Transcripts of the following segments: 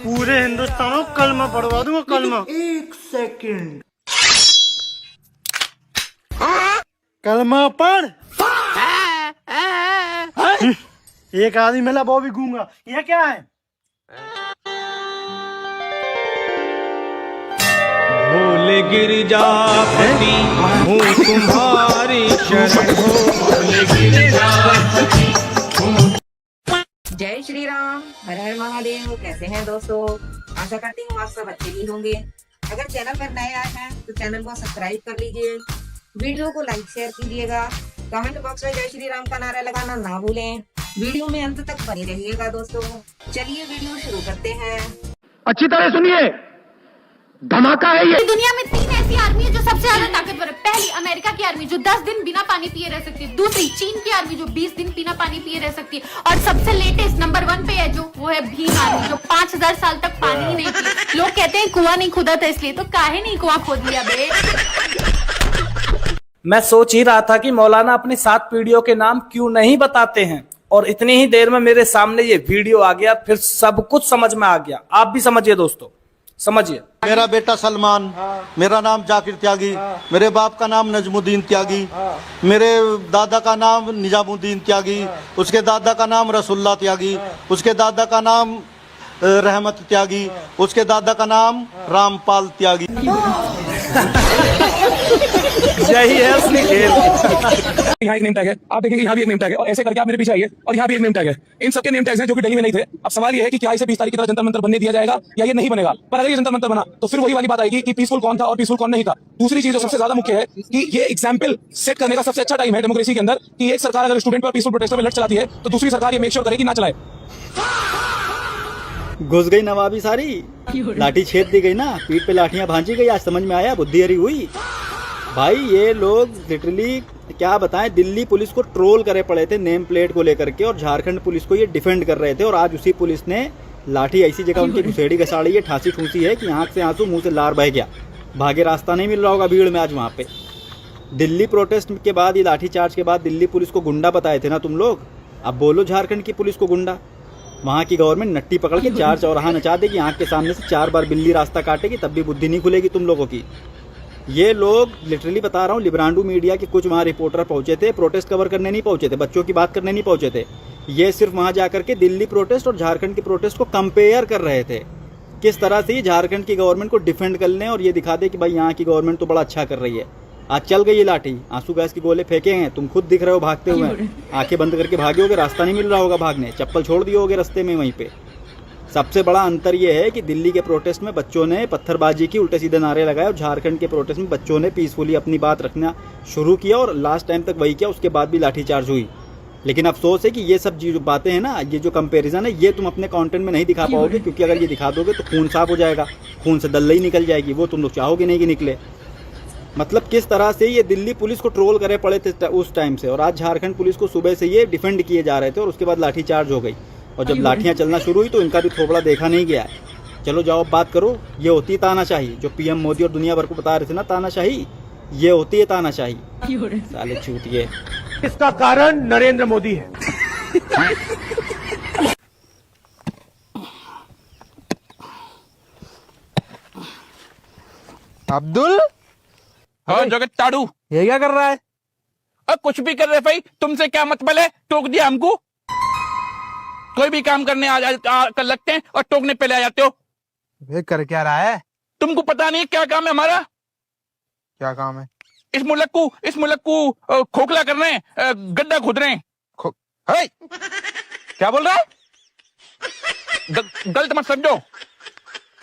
पूरे हिंदुस्तान को कलमा पढ़वा दूंगा, कलमा। एक सेकंड, कलमा पढ़। एक आदमी मिला वो भी गूंगा। ये क्या है? भोले गिरजापति हूँ तुम्हारी शरण हो, भोले गिरजापति। जय श्री राम, हर हर महादेव। कैसे हैं दोस्तों? आशा करती हूँ आप सब अच्छे ही होंगे। अगर चैनल पर नए आए हैं तो चैनल को सब्सक्राइब कर लीजिए, वीडियो को लाइक शेयर कीजिएगा, कमेंट बॉक्स में जय श्री राम का नारा लगाना ना भूलें। वीडियो में अंत तक बने रहिएगा दोस्तों। चलिए वीडियो शुरू करते हैं। अच्छी तरह सुनिए, धमाका है ये। दुनिया में 3 ऐसी आर्मी है जो सबसे ज्यादा ताकतवर है। पहली अमेरिका की आर्मी जो 10 दिन बिना पानी पिए रह सकती है। दूसरी चीन की आर्मी जो 20 दिन बिना पानी पिए रह सकती है। और सबसे लेटेस्ट नंबर 1 पे है जो वो है भीम आर्मी जो 5000 साल तक पानी ही नहीं पी। लोग कहते हैं कुआं नहीं खुदा था इसलिए, तो काहे नहीं कुआं खोद लिया बे। मैं सोच ही रहा था कि मौलाना अपनी 7 पीढ़ियों के नाम क्यों नहीं बताते हैं, और इतनी ही देर में मेरे सामने ये वीडियो आ गया, फिर सब कुछ समझ में आ गया। आप भी समझिए दोस्तों, समझिए। मेरा बेटा सलमान, मेरा नाम जाकिर त्यागी, मेरे बाप का नाम नजमुद्दीन त्यागी, मेरे दादा का नाम निजामुद्दीन त्यागी, उसके दादा का नाम रसुल्ला त्यागी, उसके दादा का नाम रहमत त्यागी, उसके दादा का नाम रामपाल त्यागी। यही है असली खेल। यहाँ एक नेम टैग है, आप देखेंगे यहाँ भी एक नेम टैग है, और ऐसे करके आप मेरे पीछे आइए और यहाँ भी एक नेम टैग है। इन सबके नेम टैग्स हैं जो कि दिल्ली में नहीं थे। अब सवाल ये है कि क्या इसे 20 तारीख की तरह जंतर मंतर बनने दिया जाएगा या ये नहीं बनेगा। पर अगर ये जंतर मंतर बना तो फिर वही वाली बात आएगी कि पीसफुल कौन था और पीसफुल कौन नहीं था। दूसरी चीज जो सबसे ज्यादा मुख्य है कि ये एग्जाम्पल सेट करने का सबसे अच्छा टाइम है डेमोक्रेसी के अंदर कि एक सरकार अगर स्टूडेंट पर पीसफुल प्रोटेस्टर में लड़ चलाती है तो दूसरी सरकार ये मेक श्योर करे कि ना चलाए। घुस गई नवाबी सारी, लाठी छेद दी गई ना, पीठ पे लाठियां भांजी गई। आज समझ में आया, बुद्धि हरी हुई। भाई ये लोग लिटरली क्या बताएं, दिल्ली पुलिस को ट्रोल करे पड़े थे नेम प्लेट को लेकर के, और झारखंड पुलिस को ये डिफेंड कर रहे थे। और आज उसी पुलिस ने लाठी ऐसी जगह उनकी घुसेड़ी घसाड़ी है, ठासी ठूसी है कि आंख से आंसू मुंह से लार बह गया। भागे रास्ता नहीं मिल रहा होगा भीड़ में आज वहाँ पे। दिल्ली प्रोटेस्ट के बाद, ये लाठी चार्ज के बाद दिल्ली पुलिस को गुंडा बताए थे ना तुम लोग। अब बोलो झारखंड की पुलिस को गुंडा। वहाँ की गवर्नमेंट नट्टी पकड़ के 4 चौराहा नचा देगी, आंख के सामने से 4 बार बिल्ली रास्ता काटेगी, तब भी बुद्धि नहीं खुलेगी तुम लोगों की। ये लोग लिटरली बता रहा हूँ, लिब्रांडू मीडिया के कुछ वहाँ रिपोर्टर पहुंचे थे, प्रोटेस्ट कवर करने नहीं पहुंचे थे, बच्चों की बात करने नहीं पहुंचे थे। ये सिर्फ वहाँ जाकर के दिल्ली प्रोटेस्ट और झारखंड की प्रोटेस्ट को कंपेयर कर रहे थे, किस तरह से झारखंड की गवर्नमेंट को डिफेंड कर लें और ये दिखा दे कि भाई यहाँ की गवर्नमेंट तो बड़ा अच्छा कर रही है। आज चल गई ये लाठी, आंसू गैस के गोले फेंके हैं, तुम खुद दिख रहे हो भागते हुए। आंखें बंद करके भागे होगे, रास्ता नहीं मिल रहा होगा भागने, चप्पल छोड़ दिए होगे रास्ते में वहीं पे। सबसे बड़ा अंतर ये है कि दिल्ली के प्रोटेस्ट में बच्चों ने पत्थरबाजी की, उल्टे सीधे नारे लगाए, और झारखंड के प्रोटेस्ट में बच्चों ने पीसफुली अपनी बात रखना शुरू किया और लास्ट टाइम तक वही किया। उसके बाद भी लाठीचार्ज हुई। लेकिन अफसोस है कि ये सब जो बातें हैं ना, ये जो कंपैरिजन है, ये तुम अपने कंटेंट में नहीं दिखा पाओगे, क्योंकि अगर ये दिखा दोगे तो खून साफ हो जाएगा, खून से दल्लई निकल जाएगी, वो तुम लोग चाहोगे नहीं कि निकले। मतलब किस तरह से ये दिल्ली पुलिस को ट्रोल करे पड़े थे उस टाइम से, और आज झारखंड पुलिस को सुबह से ये डिफेंड किए जा रहे थे, और उसके बाद लाठीचार्ज हो गई। और जब लाठियां चलना शुरू हुई तो इनका भी थोबड़ा देखा नहीं गया है। चलो जाओ अब बात करो। ये होती है तानाशाही, जो पीएम मोदी और दुनिया भर को बता रहे थे ना तानाशाही, ये होती है तानाशाही। साले चूतिए। इसका कारण नरेंद्र मोदी है। अब्दुल, हाँ जगत ताड़ू, ये क्या कर रहा है? कुछ भी कर रहे भाई, तुमसे क्या मतलब है? टोक दिया हमको। कोई भी काम करने कर लगते हैं और टोकने पहले आ जाते हो। वे कर क्या रहा है? तुमको पता नहीं क्या काम है हमारा? क्या काम है? इस मुल्क को खोखला कर रहे हैं, गड्ढा खोद रहे हैं। क्या बोल रहा है? गलत मत समझो,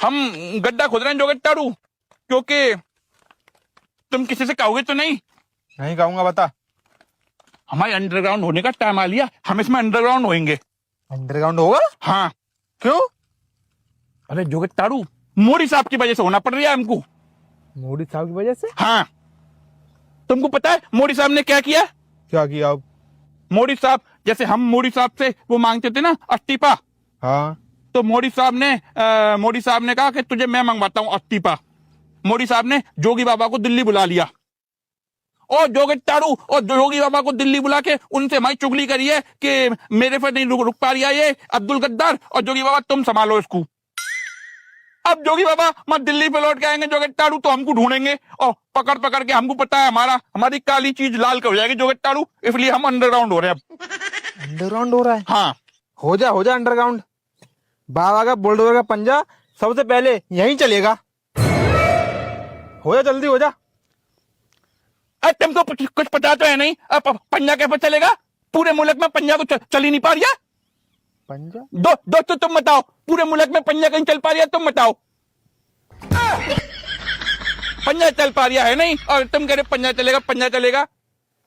हम गड्ढा खोद रहे हैं जोगेट ताड़ू, क्योंकि तुम किसी से कहोगे तो नहीं? नहीं कहूंगा, बता। हमारे अंडरग्राउंड होने का टाइम आ लिया, हम इसमें अंडरग्राउंड होंगे। अंडरग्राउंड होगा? हाँ। क्यों? अरे जोगेट ताड़ू, मोदी साहब की वजह से होना पड़ रहा है हमको। मोदी साहब की वजह से? हाँ। तुमको पता है मोदी साहब ने क्या किया? क्या किया? अब मोदी साहब, जैसे हम मोदी साहब से वो मांगते थे ना इस्तीफा, हाँ, तो मोदी साहब ने कहा कि तुझे मैं मंगवाता हूँ इस्तीफा। मोदी साहब ने जोगी बाबा को दिल्ली बुला लिया, और जोगी ताड़ू और जोगी बाबा को दिल्ली बुला के उनसे हमारी चुगली करी है कि मेरे पर नहीं रुक पा रही है ये अब्दुल गद्दार, और जोगी बाबा तुम संभालो इसको। अब जोगी बाबा मत दिल्ली पे लौट के आएंगे जोगेट्टाड़ू तो हमको ढूंढेंगे और पकड़ पकड़ के, हमको पता है हमारी काली चीज लाल कर जाएगी जोगेट्टाड़ू, इसलिए हम अंडरग्राउंड हो रहे हैं अब। अंडरग्राउंड हो रहा है? हाँ हो जा अंडरग्राउंड। बाबा का बुलडोजर का पंजा सबसे पहले यहीं चलेगा। हो जा, जल्दी हो जा। तुमको कुछ पता तो है नहीं, अब पंजा कैसे चलेगा? पूरे मुल्क में पंजा तो चल ही नहीं पा रहा। पंजा दोस्तों तुम बताओ, पूरे मुल्क में पंजा कहीं चल पा रहा है? तुम बताओ। पंजा चल पा रहा है नहीं, और तुम कह रहे पंजा चलेगा।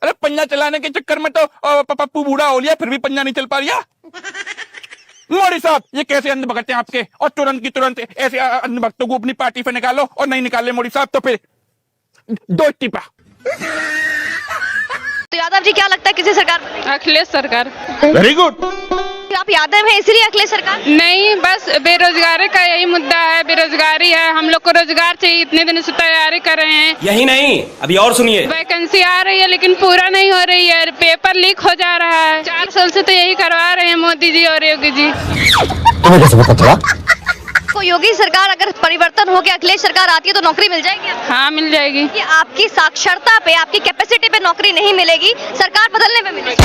अरे पंजा चलाने के चक्कर में तो पप्पू बूढ़ा हो लिया, फिर भी पंजा नहीं चल पा रहा। मोदी साहब ये कैसे अंधभक्त हैं आपके, और तुरंत की तुरंत ऐसे अंधभक्तों को अपनी पार्टी पे निकालो, और नहीं निकाले मोदी साहब तो फिर 2 इस्तीफा। तो यादव जी क्या लगता है किसी सरकार? अखिलेश सरकार। Very good. आप यादव हैं इसलिए अखिलेश सरकार? नहीं, बस बेरोजगारी का यही मुद्दा है, बेरोजगारी है। हम लोग को रोजगार चाहिए, इतने दिन से तैयारी कर रहे हैं। यही नहीं, अभी और सुनिए। वैकेंसी आ रही है लेकिन पूरा नहीं हो रही है, पेपर लीक हो जा रहा है। 4 साल से तो यही करवा रहे हैं मोदी जी और योगी जी। को योगी सरकार अगर परिवर्तन हो के अखिलेश सरकार आती है तो नौकरी मिल जाएगी? हाँ मिल जाएगी। कि आपकी साक्षरता पे, आपकी कैपेसिटी पे नौकरी नहीं मिलेगी, सरकार बदलने पे मिलेगी।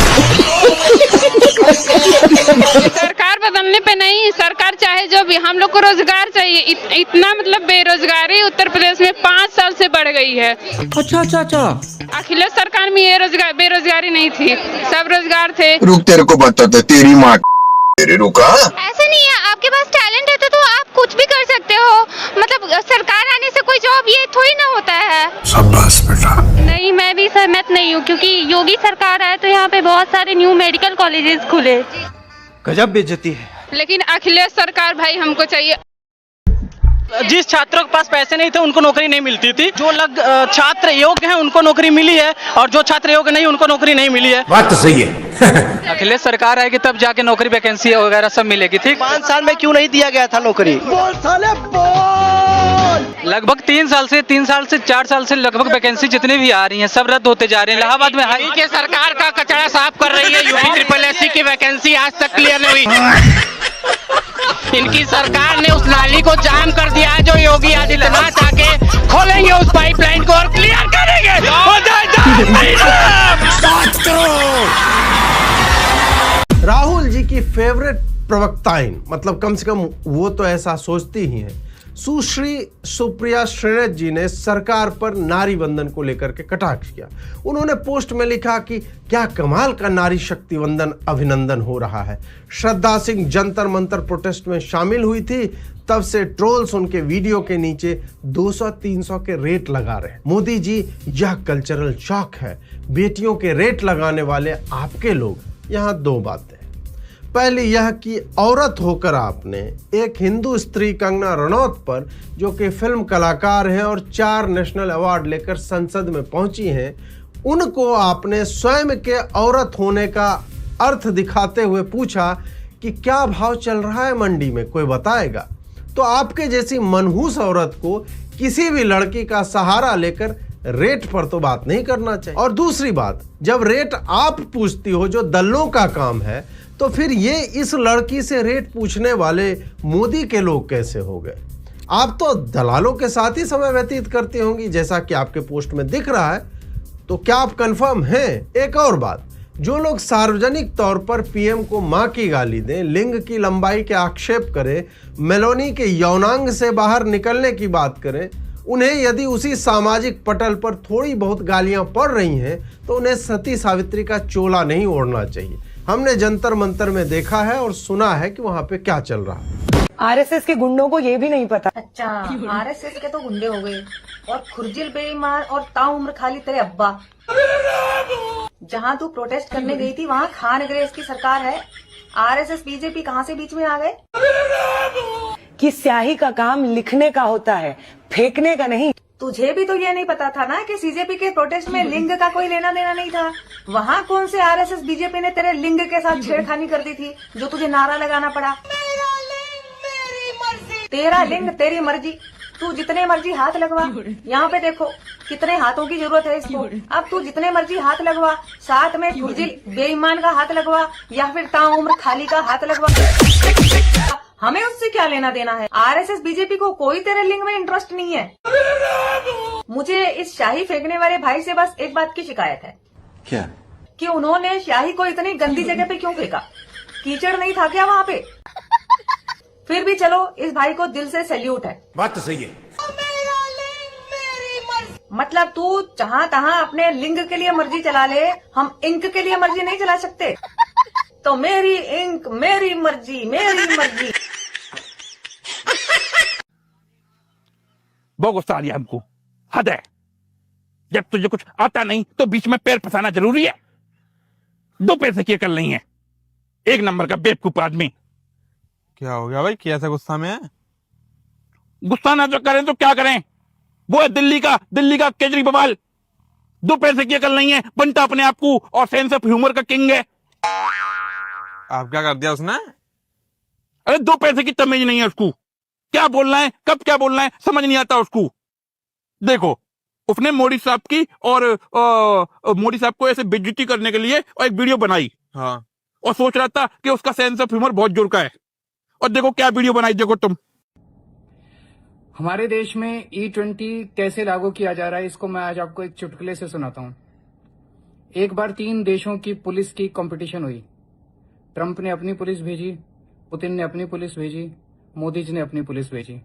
सरकार बदलने पे नहीं, सरकार चाहे जो भी, हम लोग को रोजगार चाहिए। इतना मतलब बेरोजगारी उत्तर प्रदेश में 5 साल से बढ़ गई है। अच्छा। अखिलेश सरकार में ये बेरोजगारी नहीं थी, सब रोजगार थे। रुक, तेरे को बताते, तेरी माँ तेरे रुका। ऐसे नहीं है, आपके पास टैलेंट है तो आप कुछ भी कर सकते हो। मतलब सरकार आने से कोई जॉब ये थोड़ी ना होता है। शाबाश बेटा। नहीं, मैं भी सहमत नहीं हूँ, क्योंकि योगी सरकार आए तो यहाँ पे बहुत सारे न्यू मेडिकल कॉलेजेस खुले। गजब बेइज्जती है। लेकिन अखिलेश सरकार भाई हमको चाहिए। जिस छात्रों के पास पैसे नहीं थे उनको नौकरी नहीं मिलती थी, जो छात्र योग्य हैं उनको नौकरी मिली है, और जो छात्र योग्य नहीं उनको नौकरी नहीं मिली है। बात तो सही है। अखिलेश सरकार आएगी तब जाके नौकरी वैकेंसी वगैरह सब मिलेगी। ठीक, 5 साल में क्यों नहीं दिया गया था नौकरी? लगभग 3 साल से 4 साल से लगभग वैकेंसी जितनी भी आ रही हैं सब रद्द होते जा रहे हैं। इलाहाबाद में हाई के सरकार का कचरा साफ कर रही है। यूपी SSSC की वैकेंसी आज तक क्लियर नहीं हुई। इनकी सरकार ने उस नाली को जाम कर दिया है जो योगी आदित्यनाथ आके खोलेंगे उस पाइपलाइन को और क्लियर करेंगे। राहुल जी की फेवरेट प्रवक्ताएं, मतलब कम से कम वो तो ऐसा सोचती ही हैं, सुश्री सुप्रिया श्रीनेत जी ने सरकार पर नारी वंदन को लेकर के कटाक्ष किया। उन्होंने पोस्ट में लिखा कि क्या कमाल का नारी शक्ति वंदन अभिनंदन हो रहा है। श्रद्धा सिंह जंतर मंतर प्रोटेस्ट में शामिल हुई थी, तब से ट्रोल्स उनके वीडियो के नीचे 200-300 के रेट लगा रहे हैं। मोदी जी, यह कल्चरल शॉक है। बेटियों के रेट लगाने वाले आपके लोग। यहाँ 2 बातें। पहली यह कि औरत होकर आपने एक हिंदू स्त्री कंगना रनौत पर, जो कि फिल्म कलाकार हैं और 4 नेशनल अवार्ड लेकर संसद में पहुंची हैं, उनको आपने स्वयं के औरत होने का अर्थ दिखाते हुए पूछा कि क्या भाव चल रहा है मंडी में, कोई बताएगा? तो आपके जैसी मनहूस औरत को किसी भी लड़की का सहारा लेकर रेट पर तो बात नहीं करना चाहिए। और दूसरी बात, जब रेट आप पूछती हो जो दल्लों का काम है, तो फिर ये इस लड़की से रेट पूछने वाले मोदी के लोग कैसे हो गए? आप तो दलालों के साथ ही समय व्यतीत करती होंगी, जैसा कि आपके पोस्ट में दिख रहा है। तो क्या आप कंफर्म हैं? एक और बात, जो लोग सार्वजनिक तौर पर पीएम को मां की गाली दें, लिंग की लंबाई के आक्षेप करें, मेलोनी के यौनांग से बाहर निकलने की बात करें, उन्हें यदि उसी सामाजिक पटल पर थोड़ी बहुत गालियां पड़ रही हैं तो उन्हें सती सावित्री का चोला नहीं ओढ़ना चाहिए। हमने जंतर मंतर में देखा है और सुना है कि वहाँ पे क्या चल रहा है। आरएसएस के गुंडों को ये भी नहीं पता। अच्छा, आरएसएस के तो गुंडे हो गए, और खुरजिल बेईमान और ताउम्र खाली तेरे अब्बा। जहाँ तू प्रोटेस्ट करने गई थी वहाँ खान अंग्रेज की सरकार है। आरएसएस बीजेपी कहाँ से बीच में आ गए? कि स्याही का काम लिखने का होता है, फेंकने का नहीं। तुझे भी तो ये नहीं पता था ना कि सीजेपी के प्रोटेस्ट में लिंग का कोई लेना देना नहीं था। वहाँ कौन से आरएसएस बीजेपी ने तेरे लिंग के साथ छेड़खानी कर दी थी जो तुझे नारा लगाना पड़ा? तेरा लिंग तेरी मर्जी, तू जितने मर्जी हाथ लगवा। यहाँ पे देखो कितने हाथों की जरूरत है इसको। अब तू जितने मर्जी हाथ लगवा, साथ में खुरजिल बेईमान का हाथ लगवा या फिर ताउम्र खाली का हाथ लगवा। हमें उससे क्या लेना देना है। आरएसएस बीजेपी को कोई तेरे लिंग में इंटरेस्ट नहीं है। मुझे इस शाही फेंकने वाले भाई से बस एक बात की शिकायत है। क्या? कि उन्होंने शाही को इतनी गंदी जगह पे क्यों फेंका? कीचड़ नहीं था क्या वहाँ पे? फिर भी चलो, इस भाई को दिल से सैल्यूट है। बात तो सही है। मतलब तू जहाँ तहाँ अपने लिंग के लिए मर्जी चला ले, हम इंक के लिए मर्जी नहीं चला सकते। तो मेरी इंक, मेरी मर्जी, मेरी मर्जी। बहुत गुस्सा आ रहा है हमको, हद है। जब तुझे कुछ आता नहीं तो बीच में पैर फंसाना जरूरी है। 2 पैसे की अकल नहीं है, एक नंबर का बेवकूफ आदमी। क्या हो गया भाई, कैसा गुस्सा में है? गुस्सा ना जो करें तो क्या करें? वो है दिल्ली का केजरीवाल। 2 पैसे की अकल नहीं है, बनता अपने आप को और सेंस ऑफ ह्यूमर का किंग है। आप क्या कर दिया उसने? अरे 2 पैसे की तमीज नहीं है उसको। क्या बोलना है, कब क्या बोलना है, समझ नहीं आता उसको। देखो, उसने मोदी साहब की और मोदी साहब को ऐसे बेइज्जती करने के लिए और एक वीडियो बनाई। हाँ। और सोच रहा था कि उसका सेंस ऑफ ह्यूमर बहुत जोर का है। और देखो क्या वीडियो बनाई, देखो तुम। हमारे देश में E20 कैसे लागू किया जा रहा है, इसको मैं आज आपको एक चुटकुले से सुनाता हूँ। एक बार 3 देशों की पुलिस की कंपटीशन हुई। ट्रंप ने अपनी पुलिस भेजी, पुतिन ने अपनी पुलिस भेजी, मोदी जी ने अपनी पुलिस भेजी।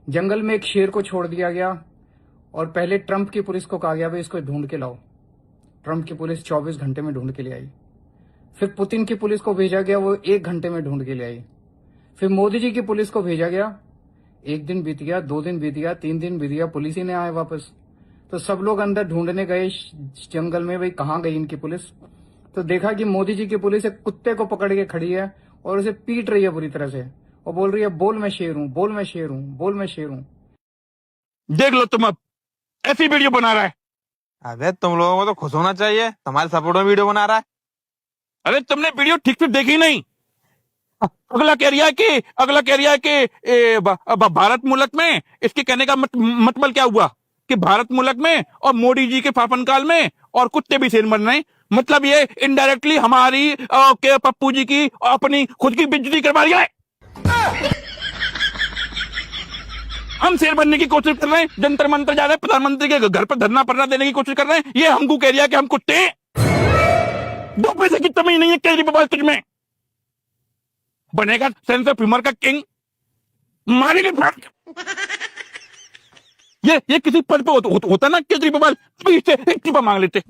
जंगल में एक शेर को छोड़ दिया गया और पहले ट्रंप की पुलिस को कहा गया भाई इसको ढूंढ के लाओ। ट्रंप की पुलिस 24 घंटे में ढूंढ के ले आई। फिर पुतिन की पुलिस को भेजा गया, वो 1 घंटे में ढूंढ के ले आई। फिर मोदी जी की पुलिस को भेजा गया, 1 दिन बीत गया, 2 दिन बीत गया, 3 दिन बीत गया, पुलिस ही नहीं आए वापस। तो सब लोग अंदर ढूंढने गए जंगल में, भाई कहाँ गई इनकी पुलिस। तो देखा कि मोदी जी की पुलिस एक कुत्ते को पकड़ के खड़ी है और उसे पीट रही है बुरी तरह से और बोल रही है बोल मैं शेर हूं, बोल मैं शेर हूं, बोल मैं शेर हूं। देख लो तुम, अब ऐसी वीडियो बना रहा है। अबे तुम लोगों को तो खुश होना चाहिए, तुम्हारे सपोर्ट में वीडियो बना रहा है। अरे तुमने वीडियो ठीक से देखी नहीं। अगला कह रहा है कि भारत मुल्क में, इसके कहने का मतलब क्या हुआ कि भारत मुल्क में और मोदी जी के शासनकाल में और कुत्ते भी शेर बन रहे हैं। मतलब ये इनडायरेक्टली हमारी के पप्पू जी की अपनी खुद की बेइज्जती करवा रही है। हम शेर बनने की कोशिश कर रहे हैं, जंतर मंतर जा रहे हैं, प्रधानमंत्री के घर पर धरना पड़ना देने की कोशिश कर रहे हैं। ये हमको कह रहा है कि हम कुत्ते हैं। 2 पैसे की तमीज नहीं है केजरीवाल तुझ में। बनेगा सेंस ऑफ ह्यूमर का किंग, मारेंगे। ये किसी पद पे होता ना केजरीवाल, इससे इस्तीफा मांग लेते।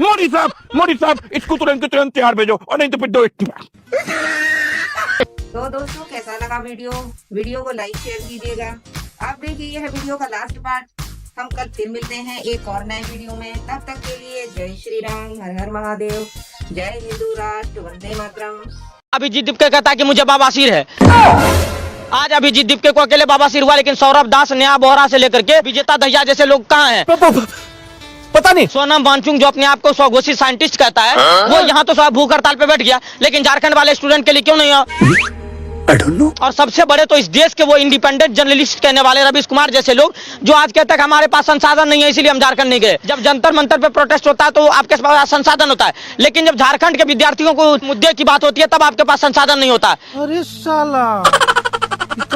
मोदी साहब इसको तुरंत तिहाड़ भेजो और नहीं तो फिर 2 इस्तीफा। तो दोस्तों कैसा लगा वीडियो को लाइक शेयर कीजिएगा। आप देखिए यह वीडियो का लास्ट पार्ट। हम कल फिर मिलते हैं एक और नए वीडियो में। तब तक के लिए जय श्री राम, हर हर महादेव, जय हिंदू राष्ट्र, वंदे मातरम। अभिजीत दीपके कहता है कि मुझे बवासीर है। आज अभिजीत दीपके को अकेले बवासीर हुआ, लेकिन सौरभ दास, नेहा बोहरा से लेकर के विजेता दहिया जैसे लोग कहाँ हैं? पता नहीं। सोनम वांगचुक जो अपने आप को स्वघोषित साइंटिस्ट कहता है, वो यहाँ तो भूख हड़ताल पे बैठ गया, लेकिन झारखंड वाले स्टूडेंट के लिए क्यों नहीं है? I don't know। और सबसे बड़े तो इस देश के वो इंडिपेंडेंट जर्नलिस्ट कहने वाले रवीश कुमार जैसे लोग जो आज कहते हैं कि हमारे पास संसाधन नहीं है इसीलिए हम झारखंड नहीं गए। जब जंतर मंतर पे प्रोटेस्ट होता है तो आपके पास संसाधन होता है, लेकिन जब झारखंड के विद्यार्थियों को मुद्दे की बात होती है तब आपके पास संसाधन नहीं होता। अरे साला,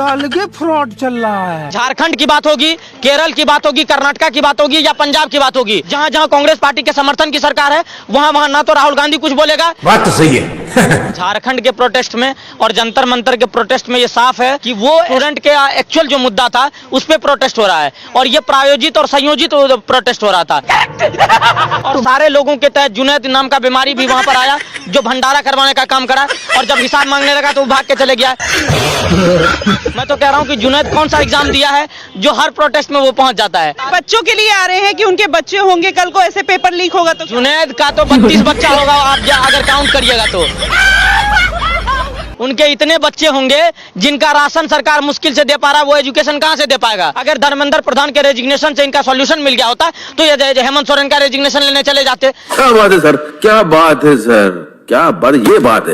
अलगे फ्रॉड चल रहा है। झारखंड की बात होगी, केरल की बात होगी, कर्नाटका की बात होगी या पंजाब की बात होगी, जहाँ जहाँ कांग्रेस पार्टी के समर्थन की सरकार है वहाँ ना तो राहुल गांधी कुछ बोलेगा। बात तो सही है। झारखंड के प्रोटेस्ट में और जंतर मंतर के प्रोटेस्ट में ये साफ है कि वो स्टूडेंट के एक्चुअल जो मुद्दा था उस पे प्रोटेस्ट हो रहा है और ये प्रायोजित और संयोजित प्रोटेस्ट हो रहा था। और सारे लोगों के तहत जुनैद नाम का बीमारी भी वहां पर आया जो भंडारा करवाने का काम करा और जब हिसाब मांगने लगा तो वो भाग के चले गया। मैं तो कह रहा हूँ कि जुनैद कौन सा एग्जाम दिया है जो हर प्रोटेस्ट में वो पहुंच जाता है। बच्चों के लिए आ रहे हैं कि उनके बच्चे होंगे, कल को ऐसे पेपर लीक होगा तो जुनैद का तो 32 बच्चा होगा, आप अगर काउंट करिएगा तो उनके इतने बच्चे होंगे जिनका राशन सरकार मुश्किल से दे पा रहा है, वो एजुकेशन कहाँ से दे पाएगा। अगर धर्मेंद्र प्रधान के रेजिग्नेशन से इनका सॉल्यूशन मिल गया होता तो ये हेमंत सोरेन का रेजिग्नेशन लेने चले जाते। क्या बात है सर, क्या बात है सर, क्या बात, ये बात है।